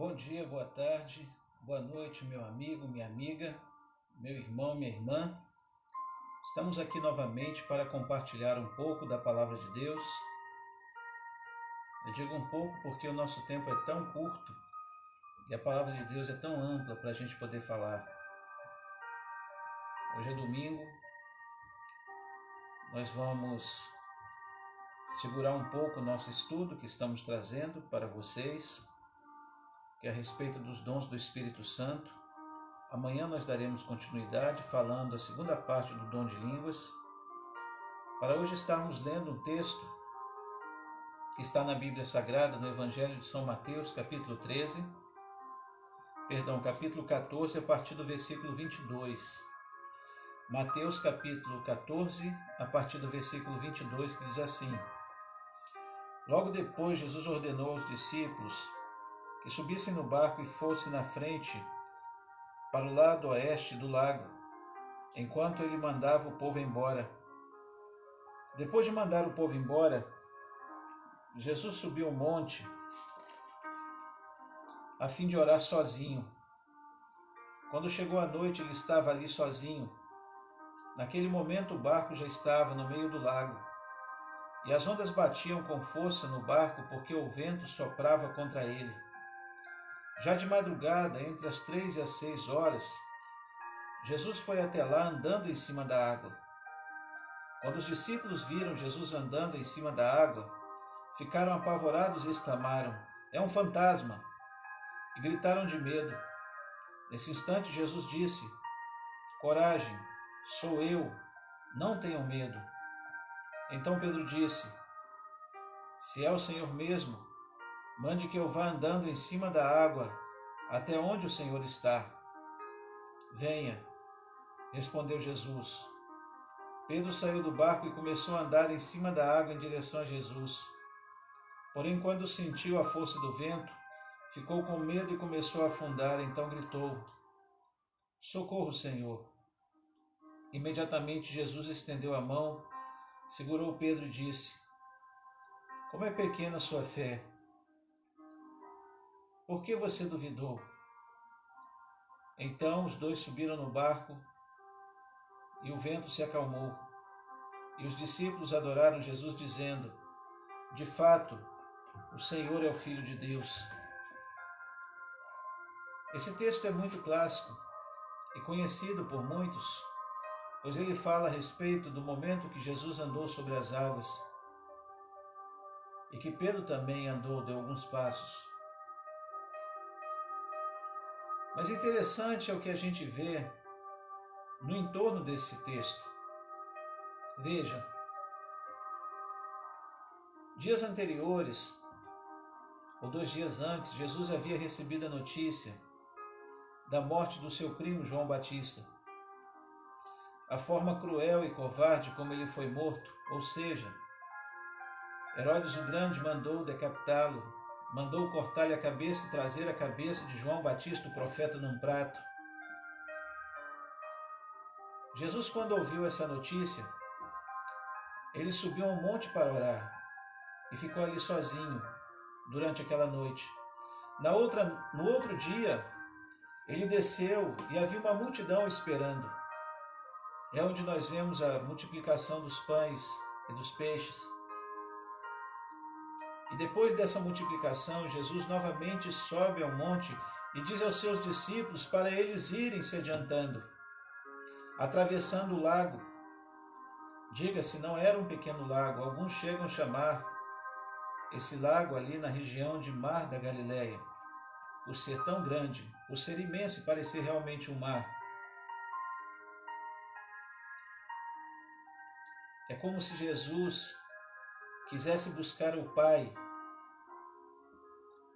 Bom dia, boa tarde, boa noite, meu amigo, minha amiga, meu irmão, minha irmã. Estamos aqui novamente para compartilhar um pouco da Palavra de Deus. Eu digo um pouco porque o nosso tempo é tão curto e a Palavra de Deus é tão ampla para a gente poder falar. Hoje é domingo, nós vamos segurar um pouco o nosso estudo que estamos trazendo para vocês, que é a respeito dos dons do Espírito Santo. Amanhã nós daremos continuidade falando a segunda parte do dom de línguas. Para hoje estarmos lendo um texto que está na Bíblia Sagrada, no Evangelho de São Mateus, capítulo 14, a partir do versículo 22. Mateus, capítulo 14, a partir do versículo 22, que diz assim: Logo depois, Jesus ordenou aos discípulos que subissem no barco e fossem na frente para o lado oeste do lago, enquanto ele mandava o povo embora. Depois de mandar o povo embora, Jesus subiu um monte a fim de orar sozinho. Quando chegou a noite, ele estava ali sozinho. Naquele momento, o barco já estava no meio do lago, e as ondas batiam com força no barco porque o vento soprava contra ele. Já de madrugada, entre as 3 e as 6 horas, Jesus foi até lá andando em cima da água. Quando os discípulos viram Jesus andando em cima da água, ficaram apavorados e exclamaram: "É um fantasma!" E gritaram de medo. Nesse instante, Jesus disse: "Coragem, sou eu, não tenham medo." Então Pedro disse: "Se é o Senhor mesmo, mande que eu vá andando em cima da água até onde o Senhor está." "Venha," respondeu Jesus. Pedro saiu do barco e começou a andar em cima da água em direção a Jesus. Porém, quando sentiu a força do vento, ficou com medo e começou a afundar. Então gritou: "Socorro, Senhor!" Imediatamente Jesus estendeu a mão, segurou Pedro e disse: "Como é pequena a sua fé! Por que você duvidou?" Então os dois subiram no barco e o vento se acalmou. E os discípulos adoraram Jesus, dizendo: "De fato, o Senhor é o Filho de Deus." Esse texto é muito clássico e conhecido por muitos, pois ele fala a respeito do momento que Jesus andou sobre as águas e que Pedro também andou, deu alguns passos. Mas interessante é o que a gente vê no entorno desse texto. Veja, dias anteriores, ou 2 dias antes, Jesus havia recebido a notícia da morte do seu primo João Batista. A forma cruel e covarde como ele foi morto, ou seja, Herodes o Grande mandou decapitá-lo, mandou cortar-lhe a cabeça e trazer a cabeça de João Batista, o profeta, num prato. Jesus, quando ouviu essa notícia, ele subiu a um monte para orar e ficou ali sozinho durante aquela noite. No outro dia, ele desceu e havia uma multidão esperando. É onde nós vemos a multiplicação dos pães e dos peixes. E depois dessa multiplicação, Jesus novamente sobe ao monte e diz aos seus discípulos para eles irem se adiantando, atravessando o lago. Diga-se, não era um pequeno lago, alguns chegam a chamar esse lago ali na região de Mar da Galileia, por ser tão grande, por ser imenso e parecer realmente um mar. É como se Jesus quisesse buscar o Pai,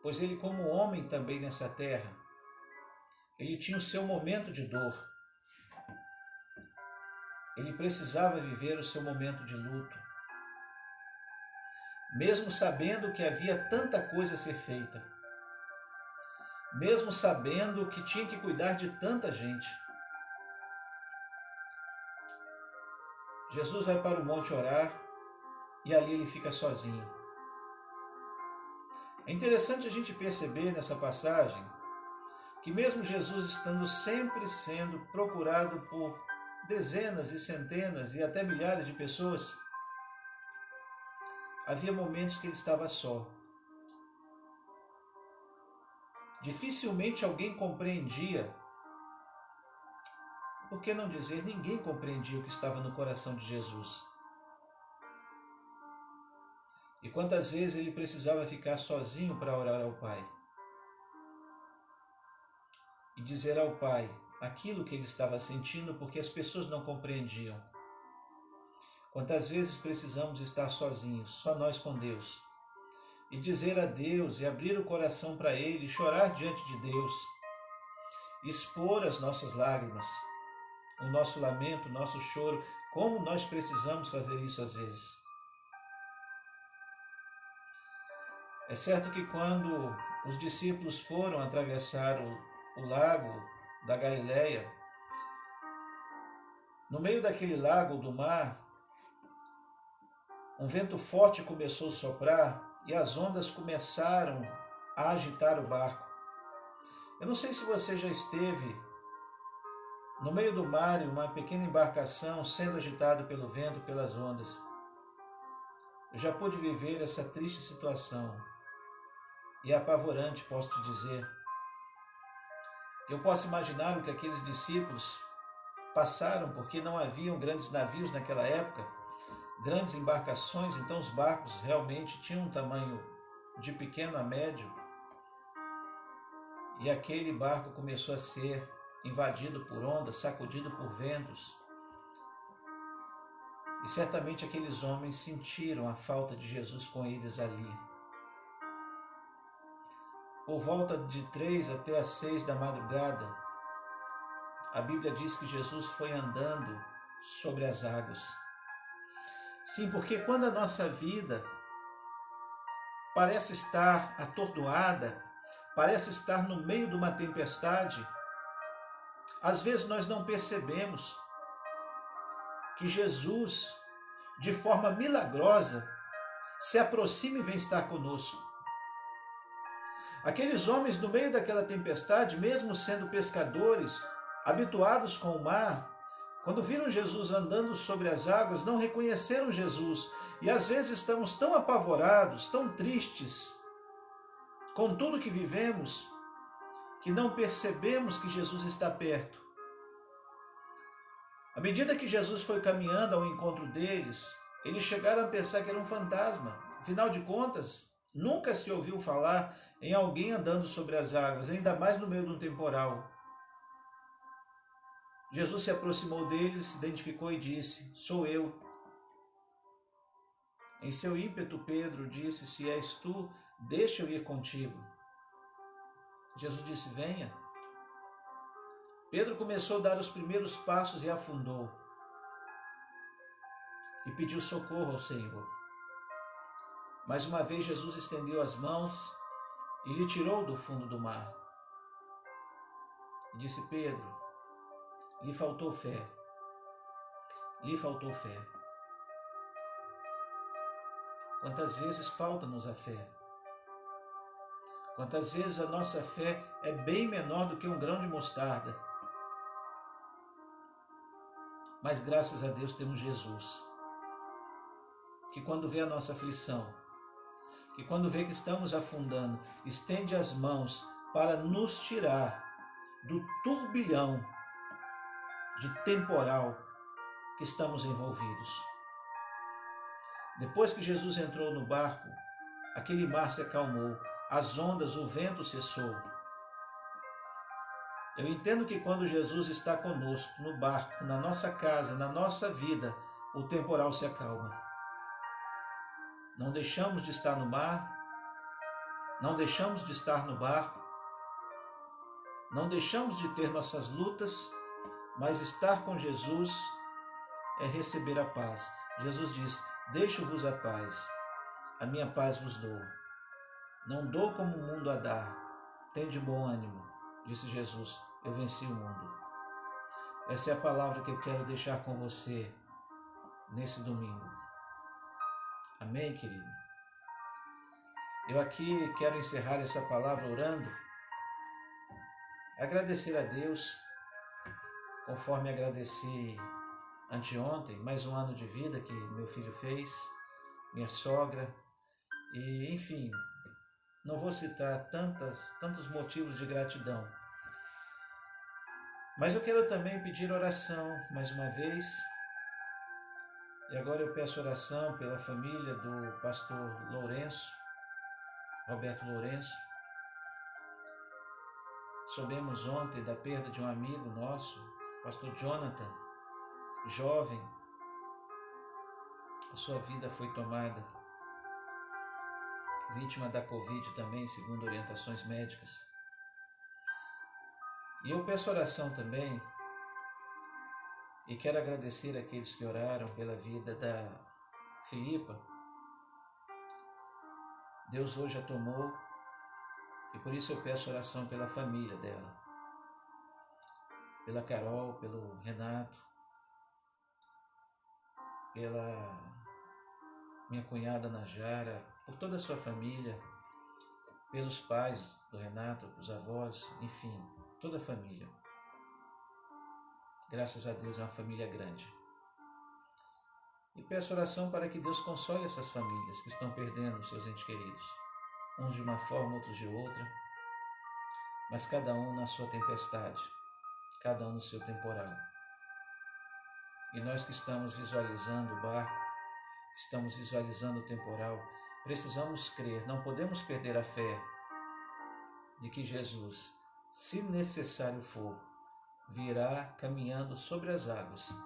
pois ele, como homem também nessa terra, ele tinha o seu momento de dor. Ele precisava viver o seu momento de luto. Mesmo sabendo que havia tanta coisa a ser feita, mesmo sabendo que tinha que cuidar de tanta gente, Jesus vai para o monte orar e ali ele fica sozinho. É interessante a gente perceber nessa passagem que mesmo Jesus estando sempre sendo procurado por dezenas e centenas e até milhares de pessoas, havia momentos que ele estava só. Dificilmente alguém compreendia, por que não dizer, ninguém compreendia o que estava no coração de Jesus. E quantas vezes ele precisava ficar sozinho para orar ao Pai e dizer ao Pai aquilo que ele estava sentindo, porque as pessoas não compreendiam. Quantas vezes precisamos estar sozinhos, só nós com Deus, e dizer a Deus e abrir o coração para Ele, chorar diante de Deus, expor as nossas lágrimas, o nosso lamento, o nosso choro, como nós precisamos fazer isso às vezes. É certo que quando os discípulos foram atravessar o lago da Galileia, no meio daquele lago, do mar, um vento forte começou a soprar e as ondas começaram a agitar o barco. Eu não sei se você já esteve no meio do mar em uma pequena embarcação sendo agitada pelo vento, pelas ondas. Eu já pude viver essa triste situação e é apavorante, posso te dizer. Eu posso imaginar o que aqueles discípulos passaram, porque não haviam grandes navios naquela época, grandes embarcações, então os barcos realmente tinham um tamanho de pequeno a médio, e aquele barco começou a ser invadido por ondas, sacudido por ventos, e certamente aqueles homens sentiram a falta de Jesus com eles ali. Por volta de 3 até as 6 da madrugada, a Bíblia diz que Jesus foi andando sobre as águas. Sim, porque quando a nossa vida parece estar atordoada, parece estar no meio de uma tempestade, às vezes nós não percebemos que Jesus, de forma milagrosa, se aproxima e vem estar conosco. Aqueles homens no meio daquela tempestade, mesmo sendo pescadores, habituados com o mar, quando viram Jesus andando sobre as águas, não reconheceram Jesus. E às vezes estamos tão apavorados, tão tristes com tudo que vivemos, que não percebemos que Jesus está perto. À medida que Jesus foi caminhando ao encontro deles, eles chegaram a pensar que era um fantasma. Afinal de contas, nunca se ouviu falar em alguém andando sobre as águas, ainda mais no meio de um temporal. Jesus se aproximou deles, se identificou e disse: "Sou eu." Em seu ímpeto, Pedro disse: "Se és tu, deixa eu ir contigo." Jesus disse: "Venha." Pedro começou a dar os primeiros passos e afundou. E pediu socorro ao Senhor. Mais uma vez Jesus estendeu as mãos e lhe tirou do fundo do mar. E disse: "Pedro, lhe faltou fé. Lhe faltou fé." Quantas vezes falta-nos a fé? Quantas vezes a nossa fé é bem menor do que um grão de mostarda? Mas graças a Deus temos Jesus, que quando vê a nossa aflição, que quando vê que estamos afundando, estende as mãos para nos tirar do turbilhão de temporal que estamos envolvidos. Depois que Jesus entrou no barco, aquele mar se acalmou, as ondas, o vento cessou. Eu entendo que quando Jesus está conosco, no barco, na nossa casa, na nossa vida, o temporal se acalma. Não deixamos de estar no mar, não deixamos de estar no barco, não deixamos de ter nossas lutas, mas estar com Jesus é receber a paz. Jesus diz: "Deixo-vos a paz, a minha paz vos dou. Não dou como o mundo a dá. Tende bom ânimo." Disse Jesus: "Eu venci o mundo." Essa é a palavra que eu quero deixar com você nesse domingo. Amém, querido? Eu aqui quero encerrar essa palavra orando, agradecer a Deus, conforme agradeci anteontem, mais um ano de vida que meu filho fez, minha sogra, e enfim, não vou citar tantos motivos de gratidão. Mas eu quero também pedir oração mais uma vez. E agora eu peço oração pela família do pastor Lourenço, Roberto Lourenço. Soubemos ontem da perda de um amigo nosso, pastor Jonathan, jovem. A sua vida foi tomada, vítima da Covid também, segundo orientações médicas. E eu peço oração também, e quero agradecer àqueles que oraram pela vida da Filipa. Deus hoje a tomou, e por isso eu peço oração pela família dela, pela Carol, pelo Renato, pela minha cunhada Najara, por toda a sua família, pelos pais do Renato, os avós, enfim, toda a família. Graças a Deus é uma família grande. E peço oração para que Deus console essas famílias que estão perdendo os seus entes queridos, uns de uma forma, outros de outra, mas cada um na sua tempestade, cada um no seu temporal. E nós que estamos visualizando o barco, que estamos visualizando o temporal, precisamos crer, não podemos perder a fé de que Jesus, se necessário for, virá caminhando sobre as águas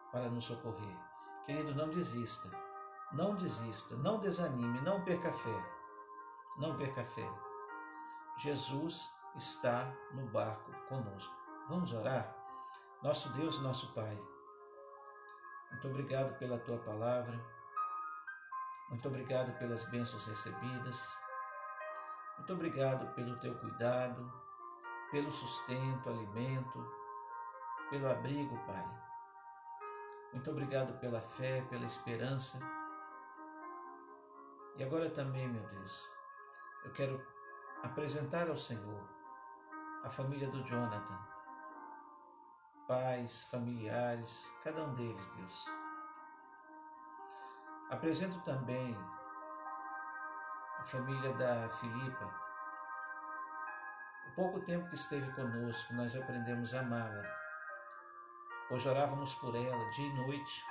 para nos socorrer. Querido, não desista, não desista, não desanime, não perca a fé, não perca a fé. Jesus está no barco conosco. Vamos orar? Nosso Deus e nosso Pai, muito obrigado pela Tua palavra, muito obrigado pelas bênçãos recebidas, muito obrigado pelo Teu cuidado, pelo sustento, alimento, pelo abrigo, Pai. Muito obrigado pela fé, pela esperança. E agora também, meu Deus, eu quero apresentar ao Senhor a família do Jonathan, pais, familiares, cada um deles, Deus. Apresento também a família da Filipa. O pouco tempo que esteve conosco, nós aprendemos a amá-la, pois orávamos por ela dia e noite.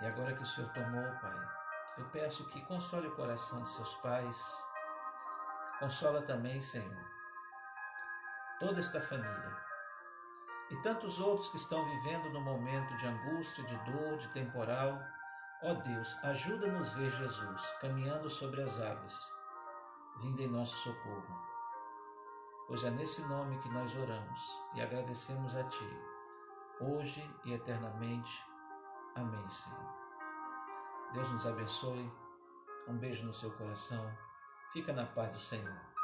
E agora que o Senhor tomou, Pai, eu peço que console o coração de seus pais, consola também, Senhor, toda esta família e tantos outros que estão vivendo no momento de angústia, de dor, de temporal. Ó Deus, ajuda-nos ver Jesus caminhando sobre as águas, vindo em nosso socorro, pois é nesse nome que nós oramos e agradecemos a Ti, hoje e eternamente. Amém, Senhor. Deus nos abençoe, um beijo no seu coração, fica na paz do Senhor.